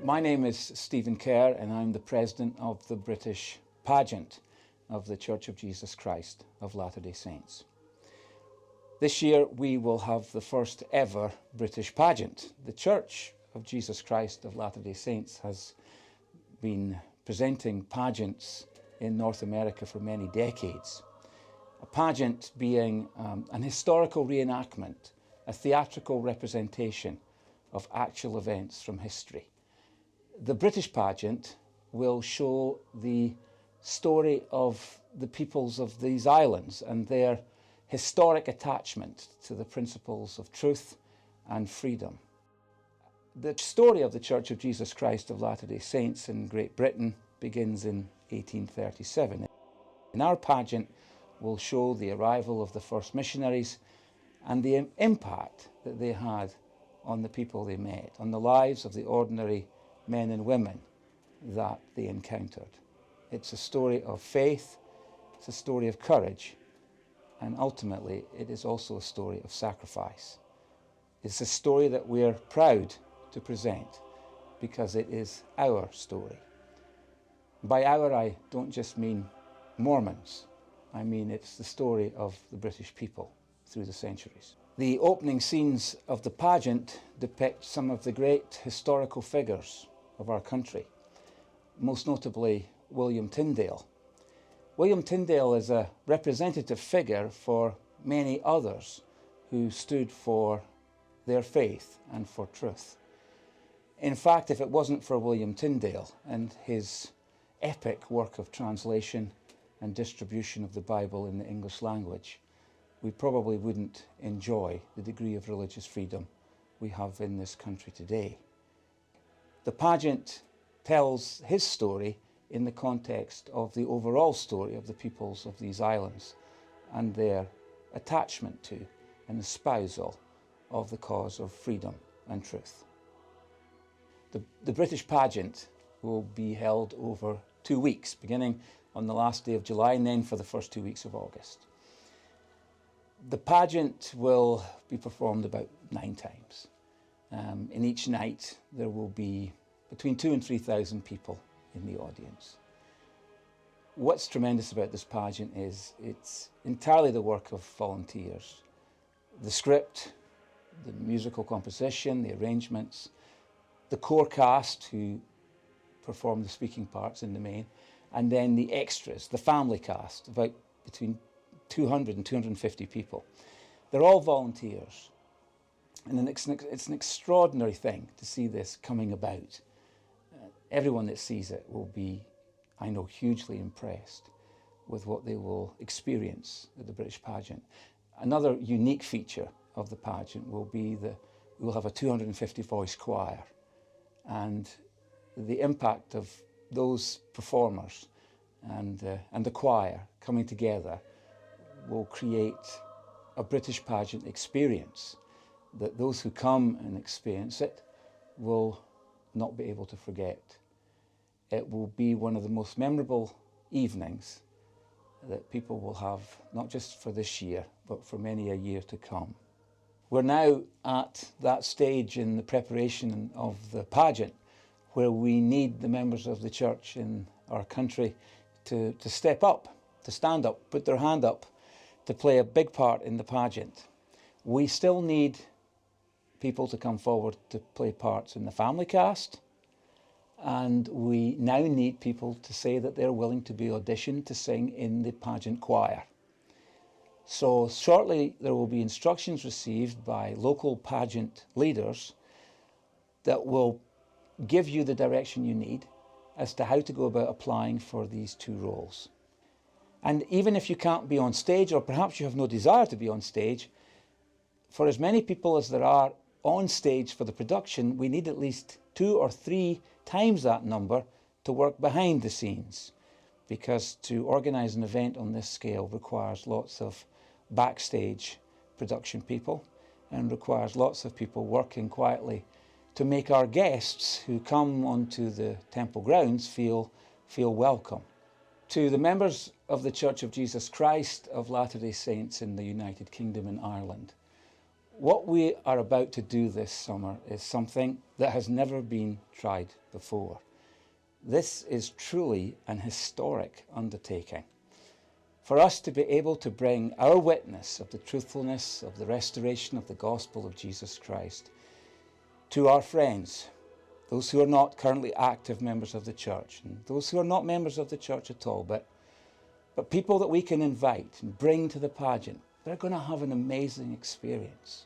My name is Stephen Kerr and I'm the President of the British Pageant of the Church of Jesus Christ of Latter-day Saints. This year we will have the first ever British pageant. The Church of Jesus Christ of Latter-day Saints has been presenting pageants in North America for many decades. A pageant being an historical reenactment, a theatrical representation of actual events from history. The British pageant will show the story of the peoples of these islands and their historic attachment to the principles of truth and freedom. The story of the Church of Jesus Christ of Latter-day Saints in Great Britain begins in 1837. In our pageant, we'll show the arrival of the first missionaries and the impact that they had on the people they met, on the lives of the ordinary men and women that they encountered. It's a story of faith, it's a story of courage, and ultimately it is also a story of sacrifice. It's a story that we're proud to present because it is our story. By our, I don't just mean Mormons. I mean it's the story of the British people through the centuries. The opening scenes of the pageant depict some of the great historical figures of our country, most notably William Tyndale. William Tyndale is a representative figure for many others who stood for their faith and for truth. In fact, if it wasn't for William Tyndale and his epic work of translation and distribution of the Bible in the English language, we probably wouldn't enjoy the degree of religious freedom we have in this country today. The pageant tells his story in the context of the overall story of the peoples of these islands and their attachment to and espousal of the cause of freedom and truth. The British pageant will be held over 2 weeks, beginning on the last day of July and then for the first 2 weeks of August. The pageant will be performed about 9 times. In each night there will be between 2,000 and 3,000 people in the audience. What's tremendous about this pageant is it's entirely the work of volunteers. The script, the musical composition, the arrangements, the core cast who perform the speaking parts in the main, and then the extras, the family cast, about between 200 and 250 people. They're all volunteers. And it's an extraordinary thing to see this coming about. Everyone that sees it will be, I know, hugely impressed with what they will experience at the British pageant. Another unique feature of the pageant will be that we'll have a 250 voice choir, and the impact of those performers and the choir coming together will create a British pageant experience that those who come and experience it will not be able to forget. It will be one of the most memorable evenings that people will have, not just for this year, but for many a year to come. We're now at that stage in the preparation of the pageant where we need the members of the church in our country to step up, to stand up, put their hand up, to play a big part in the pageant. We still need people to come forward to play parts in the family cast, and we now need people to say that they're willing to be auditioned to sing in the pageant choir. So shortly there will be instructions received by local pageant leaders that will give you the direction you need as to how to go about applying for these 2 roles. And even if you can't be on stage, or perhaps you have no desire to be on stage, for as many people as there are on stage for the production, we need at least 2 or 3 times that number to work behind the scenes, because to organise an event on this scale requires lots of backstage production people and requires lots of people working quietly to make our guests who come onto the temple grounds feel welcome. To the members of the Church of Jesus Christ of Latter-day Saints in the United Kingdom and Ireland, what we are about to do this summer is something that has never been tried before. This is truly an historic undertaking. For us to be able to bring our witness of the truthfulness of the restoration of the gospel of Jesus Christ to our friends, those who are not currently active members of the church, and those who are not members of the church at all, but people that we can invite and bring to the pageant, they're going to have an amazing experience.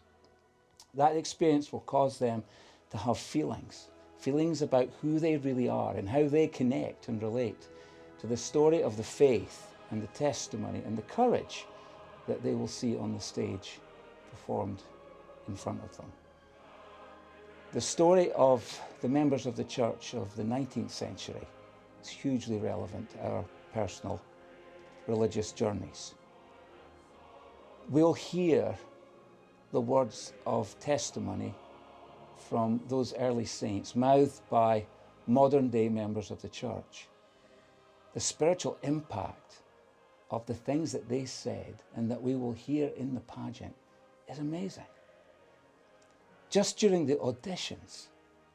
That experience will cause them to have feelings about who they really are and how they connect and relate to the story of the faith and the testimony and the courage that they will see on the stage performed in front of them. The story of the members of the church of the 19th century is hugely relevant to our personal religious journeys. We'll hear the words of testimony from those early saints, mouthed by modern day members of the church. The spiritual impact of the things that they said and that we will hear in the pageant is amazing. Just during the auditions,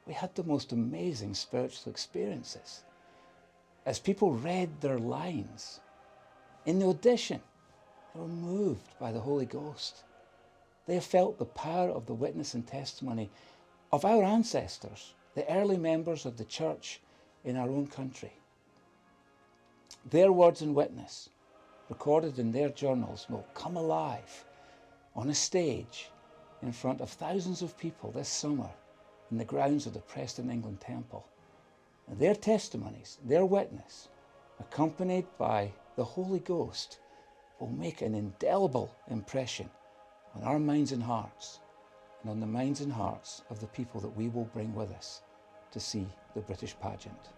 we had the most amazing spiritual experiences. As people read their lines in the audition, they were moved by the Holy Ghost. They felt the power of the witness and testimony of our ancestors, the early members of the church in our own country. Their words and witness, recorded in their journals, will come alive on a stage in front of thousands of people this summer in the grounds of the Preston, England Temple. And their testimonies, their witness, accompanied by the Holy Ghost, will make an indelible impression on our minds and hearts, and on the minds and hearts of the people that we will bring with us to see the British pageant.